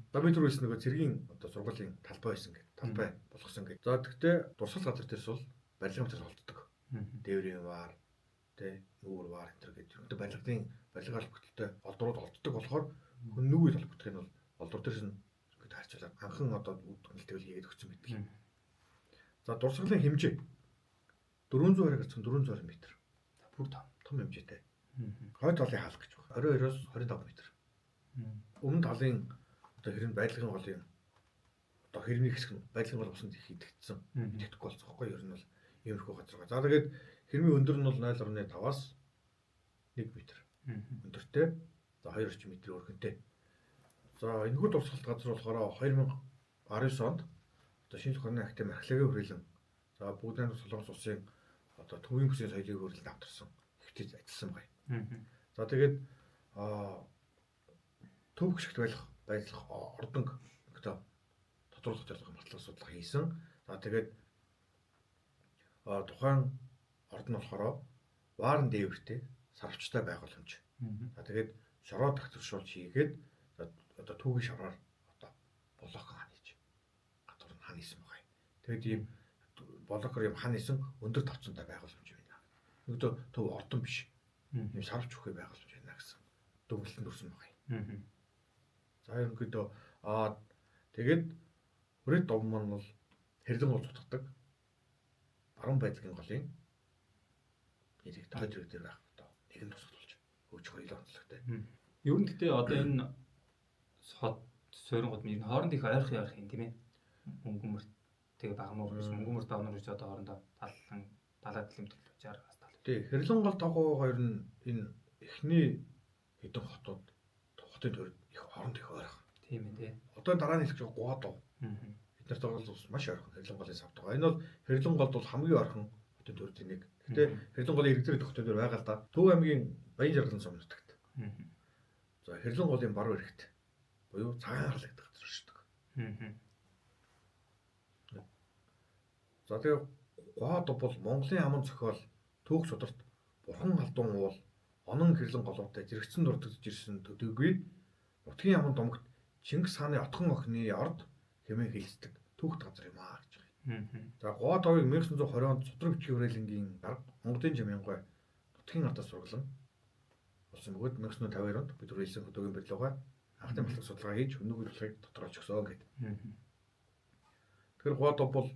За бид түрүүс нөгөө цэргийн одоо сургуулийн талбай байсан гэдэг. Талбай болгосон гэдэг. За тэгтээ дурсгал газар дээрс бол барилгын газар холддог. Дээврийн ваар, нүүр ваар энэ төр гэдэг. Барилгын холбогдолтой олдрууд олддог болохоор нүгэл холбогдохын бол олдор дээрс нь ингээд харьцуулаад анхан одоо үдгэлтэй хийгээд өгсөн байдаг. За дурсгалын хэмжээ 400 гаруй 420 м. Бүр том хэмжээтэй. Хойд талын хаалга гэж байна. 22-оос 25 м. Өмнө талын одоо хэрэг байдлын голын одоо хэрний хэсэг нь байдлын гол усанд их идэгдсэн. Идэхгүй болсон байхгүй юу? Ер нь бол иймэрхүү газар. За тэгээд хэрмийн өндөр нь бол 0.5-аас 1 м өндөртэй. За 2 орчим метр өргөнтэй. За энэхүү дурсгалт газар болохоор 2019 онд одоо шинэ Сүхбаатарын академи археологийн хүрээлэн за бүгд найрамдах Солонгос улсын одоо төвийн бүсийн соёлын хүрээлэнд авторсан хэвчээд ажилласан байна. За тэгээд төв гიშгт байх ордонг одоо тодруулах зорилгын батлах судалгаа хийсэн. За тэгээд тухайн ордон болохоор Ваарн дээвэртэй сарвчтай байгууламж. За тэгээд шороо тагтуршуулж хийгээд одоо түүгийн шороор одоо Болокон хан хийж гадуур нь хан хийсэн байгаа юм. Тэгээд ийм Болокор юм хан хийсэн өндөр тавцантай байгууламж байна. Нөгөөдөө төв ордон биш. Ийм сарвч бүхий байгууламж байна гэсэн дүгнэлтэнд өрсөн байгаа юм. За ерөнхийдөө тэгээд хүрээт дов маань бол хэрлэн гол утгадаг. Баруун Байдлын голын нэрийг тойрог дээр байх одоо нэгэн тусгалж хөөж хоёулаа онцлогтой. Ер нь гэхдээ одоо энэ хот сойронгод нэг хооронд их ойрхон юм тийм ээ. Мөнгөмөрт тэгээ Багнуур биш мөнгөмөрт Багнуур гэж одоо хоорондоо 70 км 60-аас 70. Тий, хэрлэн гол дагуугаар ер нь энэ эхний хэдэн хотууд хотын тойрог их хооронд их ойрхон. Тийм ээ тий. Одоо дараа нь хэлж байгаа Гуадов. Бид нарт бол маш ойрхон хэрлэн голын савд байгаа. Энэ бол хэрлэн голд бол хамгийн ойрхон хотын тойрогын нэг. Гэтэ хэрлэн голын иргэдэр хотын тойрог байгаа л да. Төв аймгийн Баян Жаргалан сум нутагт. За хэрлэн голын баруун эрэгт буюу цагаан харлагдах газар шүү дээ. За тэгээ Гуадов бол Монголын аман зохиол түүх сударт Бурхан халдуун уул онон хэрлэн голоотой зэрэгцэн дурдж ирсэн төдийгүй нутгийн аман домогт Чингис хааны отхон охины орд хэмээн хэлцдэг түүхт газар юм аа гэж байна. За Гуадовыг 1920 онд Судраг бичгийн хүрээлэнгийн дарга Монголын Жамянгой нутгийн ардаас сургалан болсон бөгөөд 1952 онд бид хүрээлсэн Хөдөөгийн Берлогой анхны батлах судалгаа хийж өнөөгөө болохыг дотор олж өгсөн гэдэг. Тэгэхээр Гуадов бол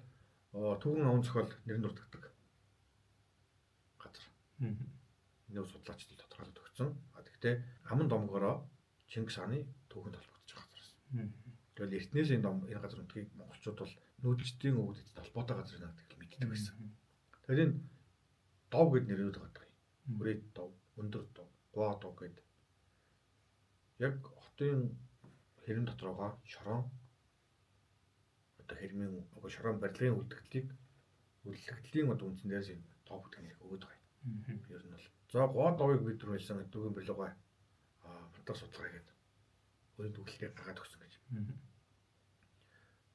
түүхэн аман зохиол нэрээр дурддаг газар. Энэ судлаачдад тодорхойлоод өгсөн. Гэхдээ аман домгороо Чингис хааны түүхэнд холбогдож байгаа газар байсан. Тэгэл Эртнээлийн дом энэ газар нутгийг монголчууд бол нүүдэлчдийн өвгөдөд холбоотой газар надад мэддэг байсан. Тэгэхээр энэ дов гэд нэрнүүд байгаа юм. Хүрээд дов, өндөр дов, Гуадов гэд яг хотын хэрэм доторогоо шорон одоо хэрмийн шорон барилгын үлдэгдлийн одоо үндсэн дээрээс энэ тоо бүтгэнийг өгöd байгаа юм. Ер нь бол за Гуадовыг бид нар хэлсэн Хөдөөгийн Берлогой батлах судалгаа гэдэг өөрийн төгөлтийг гаргаад өгсөн гэж.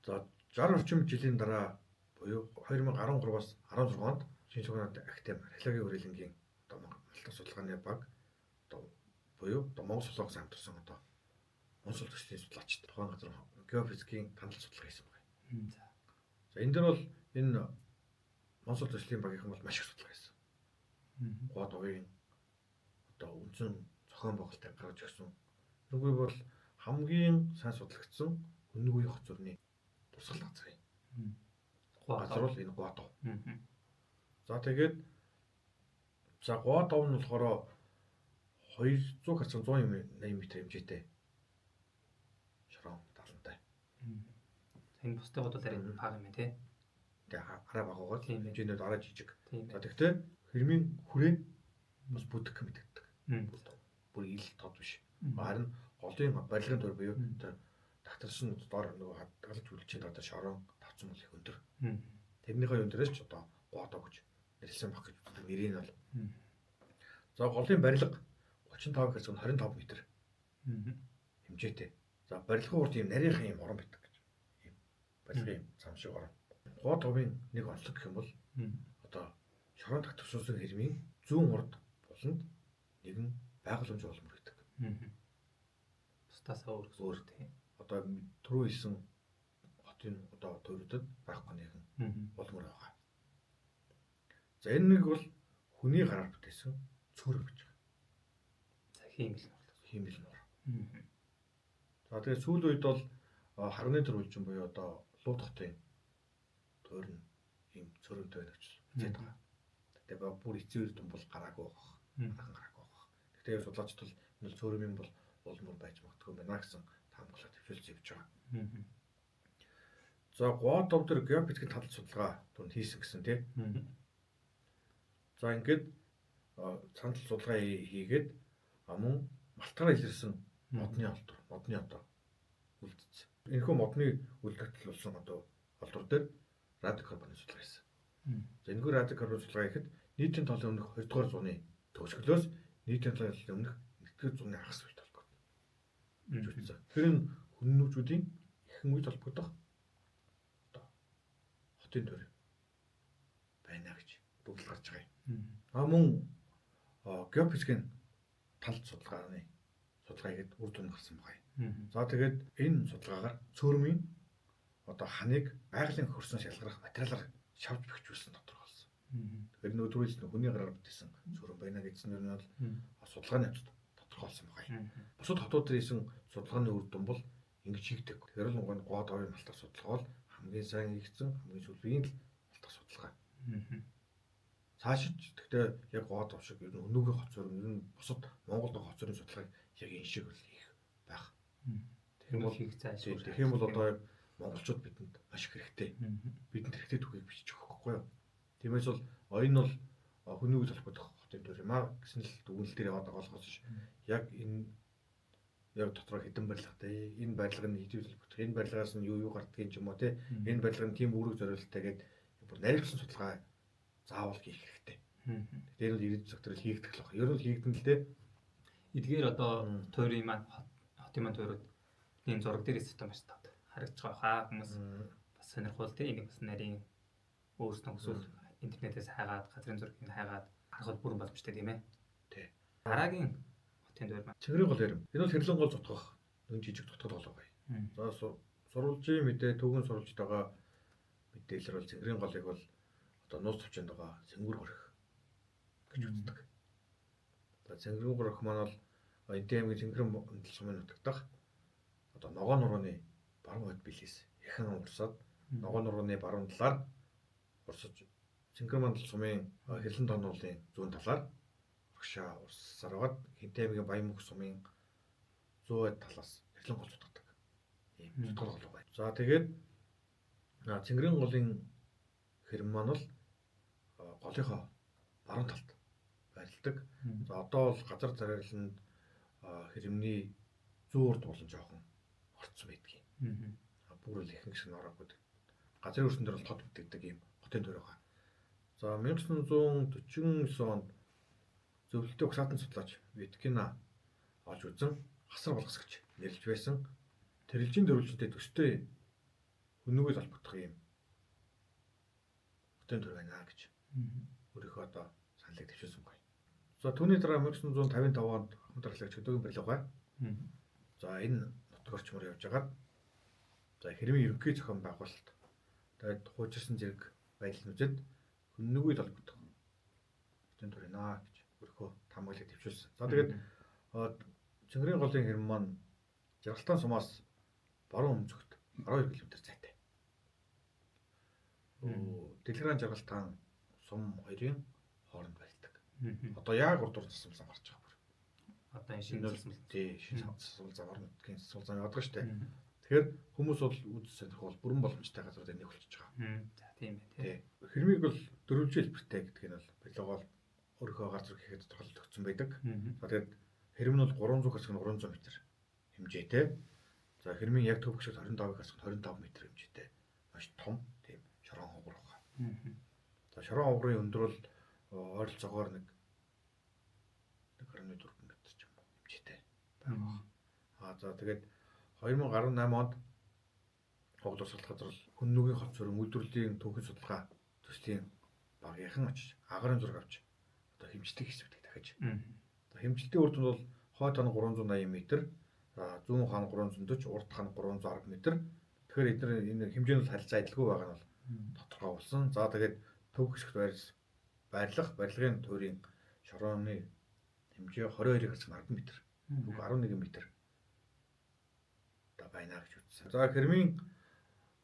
За 60 орчим жилийн дараа буюу 2013-аас 16 онд Шинэ Сүхбаатарын академи археологийн хүрээлэнгийн одоо батлах судалгааны баг одоо буюу одоо Монгол Солонгос хамтарсан одоо онцлог төслийн судлаачид тухайн газар геофизикийн танил судалгаа хийсэн байна. За энэ дээр бол энэ онцлог төслийн багийнхан бол маш их судалгаа хийсэн. Гуадовын одоо үндсэн зохион байгуулалтыг гаргаж өгсөн. Нүгээр бол хамгийн сайн судлагдсан хүннэг үеийн хоц зөрний дурсгал газар юм. Газар бол энэ Гуадов. За тэгээд Гуадов нь болохоор 200 гарсан 180 м хэмжээтэй шорон талантай. Энэ бусдад бол арай бага юм тий. Тэгээ арай багаагаа хэмжээнд арай жижиг. За тэгтээ хэрмийн хүрээ бас бүдэх мэддэг. Бүр ил тод биш. Харин голын барилгын төр буюу тэр тагтарсан доор нөгөө хадгалж үлчээд одоо шорон тавцсан бол их өндөр. Тэрнийхээ өндөрөөс ч одоо Гуадов гэж нэрлсэн баг гэж үздэг. Нэрийн бол. За голын барилга 35 хэмжээ 25 м хэмжээтэй. За барилгын урд ийм нарийнхан ийм орон байдаг гэж. Ийм барилгын ийм зам шиг орон. Гуадовын нэг онцлог гэх юм бол одоо шорон тагтарсан хэрмийн зүүн урд буланд нэгэн байгууламж болмор гэдэг. Бусдаас өөр тий. Одоо түрүү хэлсэн хотын одоо төрөдөд байхгүй нэгэн болмор байгаа. За энэ нэг бол хүний гараар бүтээсэн цөөрөг гэж байна. За хиймэл нуур. За тэгээ сүүл үед бол харганы төрөлжин буюу одоо Лууд хотын тойр нь ийм цөөрөнтэй байна гэж үзээд байгаа. Тэгээ бүр эцсийн үед бол гараагүй байгаа. Гараагүй байгаа. Тэгтээ судлаачд бол энэ цөөрөмийн бол болмор байж магадгүй байна гэсэн таамаглалт төвшүүлж явж байгаа. За Гуадов дээр геофизикийн талд судалгаа түн хийсэн гэсэн тий. За ингээд санал судалгаа хийгээд мөн малтаараа илэрсэн модны олдор, модны одоо үлдсэн. Энэхүү модны үлдэгдэл болсон одоо олдор дээр радиокарбоны судалгаа хийсэн. За энэхүү радиокарбоны судалгаа хийхэд нийтийн талын өмнөх 2 дугаар зууны төгсгөлөөс нийтийн талын өмнөх 1-р зууны хагас үед холбогдсон. Тэр нь хүннүүчүүдийн ихэнх үед холбогдох одоо хотын төр байна гэж бүгд гарч байгаа юм. Мөн геофизикийн талд судалгаа хийгээд үр дүн гарсан байна. За тэгээд энэ судалгаагаар цөөрмийн одоо ханыг байгалийн хөрснөөс ялгарах материалаар шавж бэхжүүлсэн тодорхойлсон. Тэгэхээр нөгөө түрүүлсэн хүний гараар бүтээсэн цөөрөм байна гэсэн нь бол судалгааны явцад тодорхойлсон байна. Бусад хотууд дээр хийсэн судалгааны үр дүн бол ингэж хийгдэг. Тэгэхээр л нөгөө Гуадовын малтах судалгаа бол хамгийн сайн хийгдсэн, хамгийн сүүлийн малтах судалгаа. Цаашид гэхдээ яг Гуадов шиг ер нь өнөөгийн хоц зөрөм ер нь бусад Монголд хоц зөрөмийн судалгааг яг энэ шиг л хийх байх. Тэгэх юм бол одоо яг монголчууд бидэнд маш их хэрэгтэй. Бидэнд хэрэгтэй түүхийг бичиж өгөх байхгүй юу? Тиймээс бол оюун бол хүнүүг толгойдох хотын төр юм аа гэсэн л дүгнэлт дээр яваад байгаа болохоос ш. Яг энэ яг дотроо хэдэн барилгатай, энэ барилга нь хэдий төлбөрт, энэ барилгаас нь юу гардгийг ч юм уу те. Энэ барилга нь тийм үүрэг зориулалттай гэдэг бүр нарийнхан судалгаа заавал хийх хэрэгтэй. Тэр нь ирээд зөвхөн хийгдэх л байна. Ер нь хийгдэн л дээ. Эдгээр одоо тойрын маань хотын маань тойрууд энэ зураг дээрээс одоо маш тав харагдаж байгаа хаа хүмүүс бас сонирхол тийм нэг бас нарийн өөрснөө өсвөл интернетээс хайгаад газрын зургийг хайгаад харах бүрэн боломжтой тийм ээ. Тий. Дараагийн хотын тойр маань Цэнгэрийн гол ярим. Энэ бол Хэрлэн гол зутгах нэг жижиг зутгал болоо бай. За сурвалжийн мэдээ төвгөн сурвалжд байгаа мэдээлэл бол Цэнгэрийн голыг бол одоо нууц төвчөнд байгаа Цэнгэр горих гэж үздэг. За Цэнгэр горих маань бол Эдийн аймгийн Цэнгэрэн сумын нутагдах одоо Ногоон нурууны баруун хойд билээс яхан урсаад Ногоон нурууны баруун талаар урсаж Цэнгэр мандал сумын Хэрлэн тоон уулын зүүн талаар урагшаа урссаар байгаад Эдийн аймгийн Баянмөнх сумын зүүн талаас Хэрлэн гол зутгадаг. Ийм зутгал гол байна. За тэгээд Цэнгэрийн голын хэрэм маань бол голынхоо баруун талд байрладаг. За одоо бол газар тариаланд хэрэмний зүүн урд болон жоохон орцсон байдгийг. Бүр л ихэнх шиг ороогүй. Газрын өрсөн дээр бол тод бүтээдэг юм хотын төр байгаа. За 1949 онд зөвлөлтөй угсаатан судлаач Виткина олж үзэн хасар болгос гэж нэрлэж байсан. Тэрэлжийн дөрвөлжинтэй төстэй хүнүүгэл холбогдох юм хотын төр байна гэж өөрийнхөө одоо саналыг төвшүүлсэн байна. За түүний дараа 1955 онд хамтраглагч хөдөөгийн барилга. За энэ нутаг орчмоор явж байгаа. За хэрмийн ерөнхий зохион байгуулалт. Тэгээд хуучирсан зэрэг байдал нүзэд хүннүүгэл холбогдох хотын төр байна гэж өөрийнхөө таамаглалыг төвшүүлсэн. За тэгээд Цэнгэрийн голын хэрэм маань Жаргалтын сумаас баруун өмнөд 12 км зайтай. Дэлгэрэн жаргалтын сум хоёрын хооронд байлдаг. Одоо яг урдуур засвал зам гарч байгаа бүр. Одоо энэ шинэ засвал шинэ засвал зам орон нутгийн засвал зам яваад байгаа шүү дээ. Тэгэхээр хүмүүс бол үдс сонирхол бүрэн боломжтой газар дээр нэг болчихж байгаа. За тийм байна тий. Хэрмийг бол дөрвөлжил хэлбэртэй гэдэг нь бол билогоол өөрийнхөө гар зүрх хийхэд тодорхойлж өгсөн байдаг. За тэгээд хэрм нь бол 300-аас 300 м хэмжээтэй. За хэрмийн яг төв гişэд 25-аас 25 м хэмжээтэй. Маш том тийм шорон хонгор байгаа. За шорон хонгорын өндөр бол ойролцоогоор нэг 1.4 м ч юм уу хэмжээтэй байгаа. За тэгээд 2018 онд Хоол урсгалт газар бол хүн нүгийн хот зөрөн үйлдвэрлэлийн түүхийн судалгаа төслийн багийнхан очиж агарын зураг авч одоо хэмжилтийг хийсвэдэг дахиж. За хэмжилтийн үр дүнд бол хойд хана 380 м, за зүүн хана 340, урд хана 310 м. Тэгэхээр эдгээр энэ хэмжээ нь харилцаа адилгүй байгаа нь бол тодорхойлсон. За тэгээд төв хэсэгт барилгын туурийн шорооны хэмжээ 22-аас 10 м. Үг 11 м. Одоо байна гэж үзсэн. За хэрмийн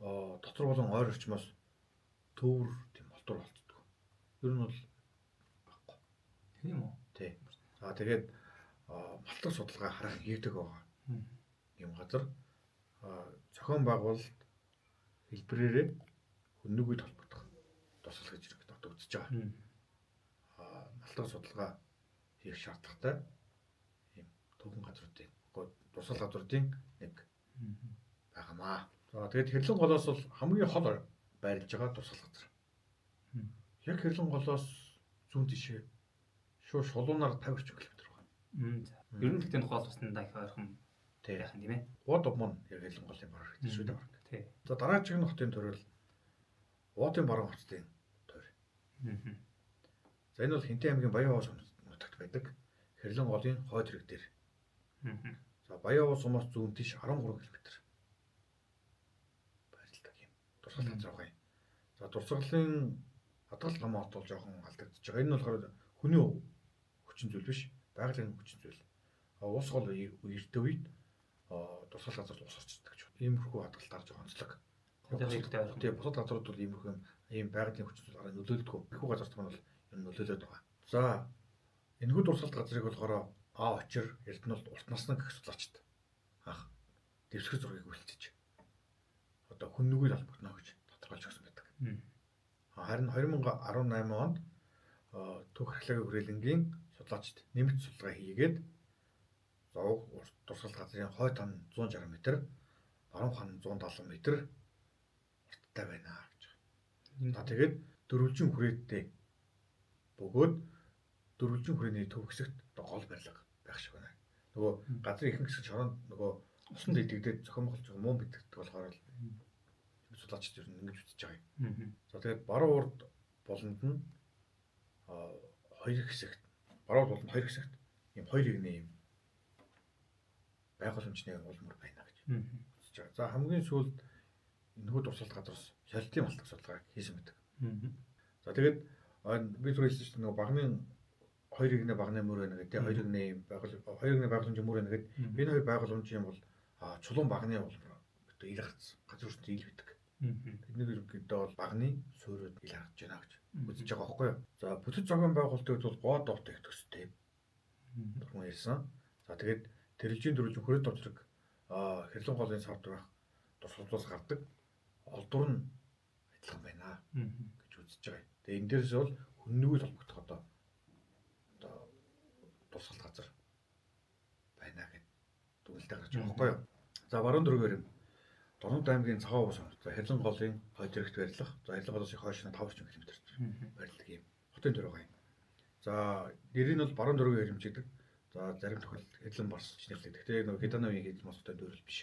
дотор болон ойр орчмоос төвөр тийм болдор болцдог. Ер нь бол баггүй. Тийм үү? Тий. За тэгээд малтар судалгаа харах хийдэг байгаа. Ийм газар зохион байгуулалт хэлбэрээрээ хүннүгүй толбогдох тусал гэж одоо үзэж байгаа. Малтар судалгаа хийх шаардлагатай ийм төвхөн газруудын тусал газруудын нэг байгаамаа. За тэгээд Хэрлэн голоос бол хамгийн хол байрлаж байгаа тусал газар. Яг Хэрлэн голоос зүүн тишээ шууд шулуунаар 50 км байна. Ер нь гэдэг нь хоол уснаа их ойрхон байх юм тийм ээ. Уут обмон яг Хэрлэн голын бараг гэдэг шүү дээ бараг. Тий. За дараагийн хотын төрөл Уутын баруун хотын төр. За энэ бол Хинтээ аймгийн Баян-Овоо нутагт байдаг Хэрлэн голын хойд хэрэг дээр. За Баян-Овоо сумаас зүүн тиш 13 км. Дурсгал газар байгаа юм. За дурсгалын хадгалт гамаа хот бол жоохон алдагдчихж байгаа. Энэ нь болохоор хүний хүчин зүйл биш, байгалийн хүчин зүйл. Ус гол эртний үед дурсгал газар ус орчдөг гэж байна. Иймэрхүү хадгалт гарч байгаа онцлог. Тийм бусад газрууд бол иймэрхүү ийм байгалийн хүчин зүйл гараа нөлөөлдөг. Ихүү газар тань бол юм нөлөөлөд байгаа. За энэхүү дурсгалт газрыг болохоор очир Эрдэнэт урт насны гэх судлаачд анх дэвсгэр зургийг үйлчилж одоо хүннүгүй холбогдно гэж тодорхойлж өгсөн байдаг. Харин 2018 онд Төв археологийн хүрээлэнгийн судлаачид нэмэлт судалгаа хийгээд зовг дурсгал газрын хойд хан 160 м, баруун хан 170 м урттай байна гэж байна. За тэгээд дөрвөлжин хүрээтэй бөгөөд дөрвөлжин хүрээний төв хэсэгт гол барилга байх шиг байна. Нөгөө газрын ихэнх хэсэг шоронд нөгөө усанд идэгдээд зохион байгуулж байгаа муу мэддэг болохоор судлаачид ер нь ингэж үзэж байгаа юм. За тэгээд баруун урд болонд нь хоёр хэсэгт ийм хоёр игний ийм байгууламжны улмар байна гэж үзэж байгаа. За хамгийн сүүлд энэхүү дурсгалт газраас солилтын малтаг судалгаа хийсэн байдаг. За тэгээд би түрүү хэлсэн чинь нөгөө багны хоёр игний багны мөр байна гэдэг. Хоёр игний байгууламжийн мөр байна гэдэг. Энэ хоёр байгууламжийн бол чулуун багны улмар гэдэг ил гарц газар үстэ ил байдаг. Тэдний ерөнхийдөө бол багны суурьуд ил харагдж байна гэж үзэж байгаа байхгүй юу. За бүтэц зохион байгуулалтын хувьд бол гоо доотыг төстэй. Түрүүн ярьсан. За тэгээд тэрэлжийн дөрвөлжин хүрээ дотрог Хэрлэн голын савд байх тусгалаас гардаг олдвор нь адилхан байна гэж үзэж байгаа. Тэгээд энэ дээрээс бол хүннүгүй толбогдох одоо тусгалт газар байна гэж дүгнэлтээр гарч байгаа байхгүй юу. За баруун дөрвөөр Дорнод аймгийн Цагаан ус хот. За Хэрлэн голын хойд хэрэгт барилах. За Хэрлэн голоос их хойш нь 5 км барилдаг юм. Хотын төр байгаа юм. За нэрийг нь бол баруун дөрвийн хэмжигдэг. За зарим тохиолдолд Хэрлэн барс гэж нэрлэдэг. Гэхдээ нөгөө Геданавын хэдэн мостой дөрөл биш.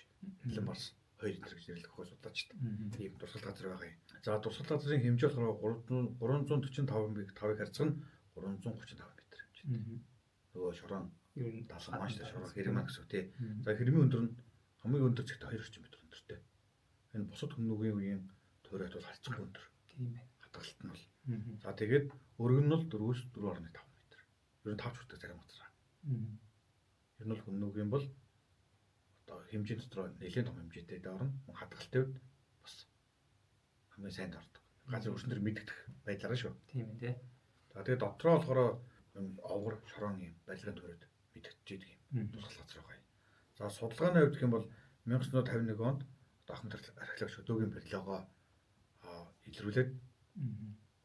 Хэрлэн барс 2 м гэж нэрлэх хөө судлаачд. Тийм дурсгал газар байгаа юм. За дурсгал газрын хэмжээ болохоор 345-ыг харьцах нь 335 м хэмжээтэй. Нөгөө шорон ер нь 70 маш шорон хэрмэн гэсэн үг тий. За хэрмийн өндөр нь хамгийн өндөр зэгт 2 орчим метр өндөртэй. Энэ бусад хүннүгийн үеийн туурайд бол харьцангуй өндөр. Тийм байна. Хадгалалт нь бол. За тэгээд өргөн нь бол 4-өөс 4.5 м. Ер нь 5 ч хүртэл зарим газар. Ер нь бол хүннүгийн бол одоо хэмжээ дотор нэлээд том хэмжээтэй орно. Хадгалтай үед бас хамгийн сайн дордог. Газар өршөндөр мэддэх байдлаараа шүү. Тийм ээ тий. За тэгээд дотроо болохоор овгор шорон юм барилгын төрөд мэдэгдэж идэг юм. Тусгал газар байгаа. За судалгааны хувьд гэх юм бол 1951 онд Ахмад археологч өдөөгийн барилгоо илрүүлээд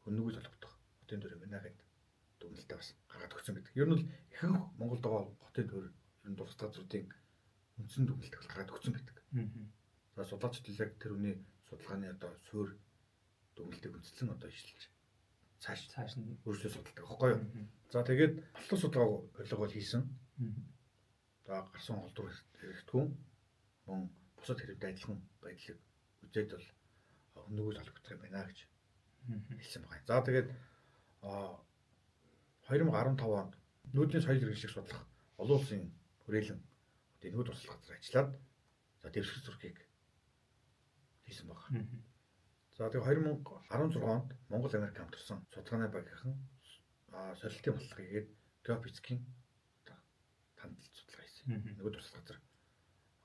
хөнөөгөө толгодох хотын төр байна гэд дүгнэлтээ бас гаргаад өгсөн гэдэг. Ер нь бол ихэнх Монголд байгаа хотын төр ер нь тусгал газруудын үндсэн дүгнэлтийг гаргаад өгсөн байдаг. За судлаачид яг тэр үний судалгааны одоо суурь дүгнэлтийг үндэслэн одоо ижилж цааш нь өөрчлөлт судалдаг байхгүй юу? За тэгээд алтан судалгаа барилга бол хийсэн. За гарсан холдвор хэрэгтгүн мөн бусад хэрэгт адилхан байдлыг үзээд бол хөнөөгөө толгодох юм байна гэж хэлсэн байна. За тэгээд 2015 онд нүүдлийн соёл иргэн шиг судлах олон улсын хүрээлэн нүүд туслах газар ажиллаад за дэвсгэр зургийг хийсэн байна. За тэгээд 2016 онд Монгол Америк хамтарсан судалгааны багийнхан сорилтын бодлого хийгээд геофизикийн хандлт судалгаа хийсэн. Нүүд туслах газар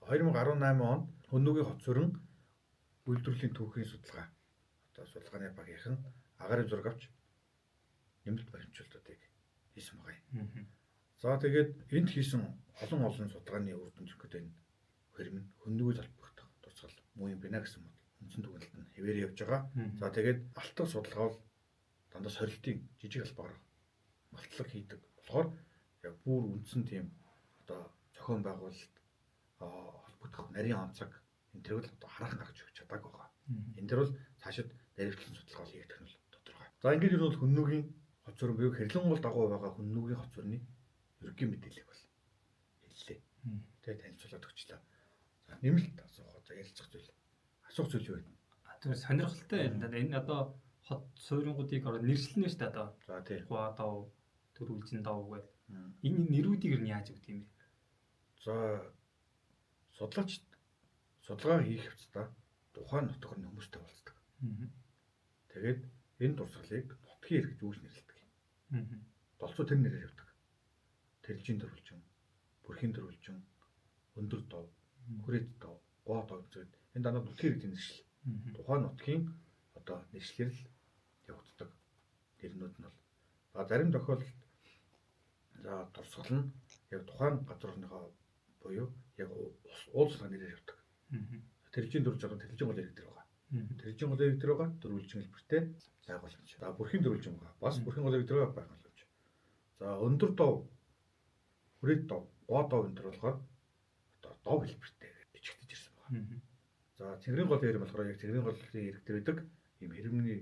2018 онд хөнөөгийн хот сүрэн үйлдвэрлэлийн түүхийн судалгаа одоо судалгааны багийнхан агаарын зураг авч нэмэлт баримтжуулалтыг хийсэн байна. За тэгээд энд хийсэн олон судалгааны үр дүнтэй энэ хэрэг нь хөнөөгийн толбогдох турцгал муу юм байна гэсэн үндсэн дүгнэлт нь хэвээр явж байгаа. За тэгээд алтан судалгаа бол дандаа сорилтын жижиг албаар малтлаг хийдэг болохоор яг бүр үндсэн тийм одоо зохион байгуулалт холбогдох нарийн онцог энэ төрөл одоо хараахан гаргаж өгч чадаагүй байгаа. Энэ төр бол цаашид дээрвчлэн судалгаа хийгдэх нь бол тодорхой. За ингээд ер нь бол хөнөөгийн хот сүрэн буюу Хэрлэнгуул дагуу байгаа хөнөөгийн хот сүрний ерөнхий мэдээллийг бол хэллээ. Тэгээд танилцуулаад өгчлээ. За нэмэлт асуух одоо ярилцах зүйл юу вэ? Тэр сонирхолтой энэ одоо хот суурингуудыг нэршлэнэ шүү дээ одоо. За тийм. Хуадав, Төрүүлжин дав гэдэг. Энэ нэрүүдийг ер нь яаж өгд юм бэ? За судлаач судалгаа хийх хэвцээ тухайн нутгаар нь хүмүүстэй уулздаг. Тэгээд энэ дурсгалыг нутгийн иргэд үүс нэрлэдэг. Долцоо тэр нэрээр явдаг. Тэрэлжийн төрүүлжин, бүрхийн төрүүлжин, өндөр дов, хүрээд дов, гоо дов гэдэг. Энэ дандаа нутгийн иргэдийн нэршил. Тухайн нутгийн одоо нэршлэр л явагддаг. Тэрнүүд нь бол зарим тохиолдолд за дурсгал нь яг тухайн газрынхаа буюу яг уулзлага нэрээр явдаг. Тэрэлжийн дөрвж байгаа тэрэлжийн гол иргэд дээр байгаа. Тэрэлжийн гол иргэд дээр байгаа дөрвөлжин хэлбэртэй байгууламж. За бүрхийн дөрвөлжин байгаа. Бас бүрхийн гол иргэд дээр байгаа байгууламж. За өндөр дов, хүрээд дов, гоо дов энэ төр болохоор одоо дов хэлбэртэй бичигдэж ирсэн байна. За цэнгэрийн гол хэрэм болохоор яг цэнгэрийн голын иргэд дээр байдаг ийм хэрэмний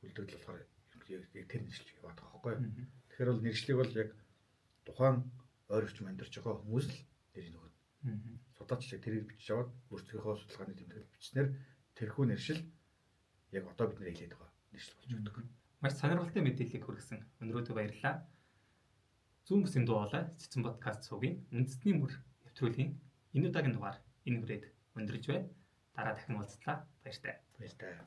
үлдэгдэл болохоор яг тэр нэршлиг яваад байгаа байхгүй юу? Тэгэхээр бол нэршлиг бол яг тухайн ойрогч амьдарч байгаа хүмүүс л нэрийг өгнө. Судлаач тэрийг бичиж аваад өөрсдийнхөө судалгааны тэмдэглэл бичснээр тэрхүү нэршил яг одоо бид нэр хэлээд байгаа нэршил болж өгдөг. Маш сонирхолтой мэдээллийг хүргэсэн. Өнөөдөр баярлалаа. Зүүн бүсийн дуугaalаа Цэцэн подкаст цугийн үндэсний мөр нэвтрүүлгийн энэ удаагийн дугаар энэ хүрээд өндөрлөж байна. Дараа дахин уулзлаа. Баяртай. Баяртай.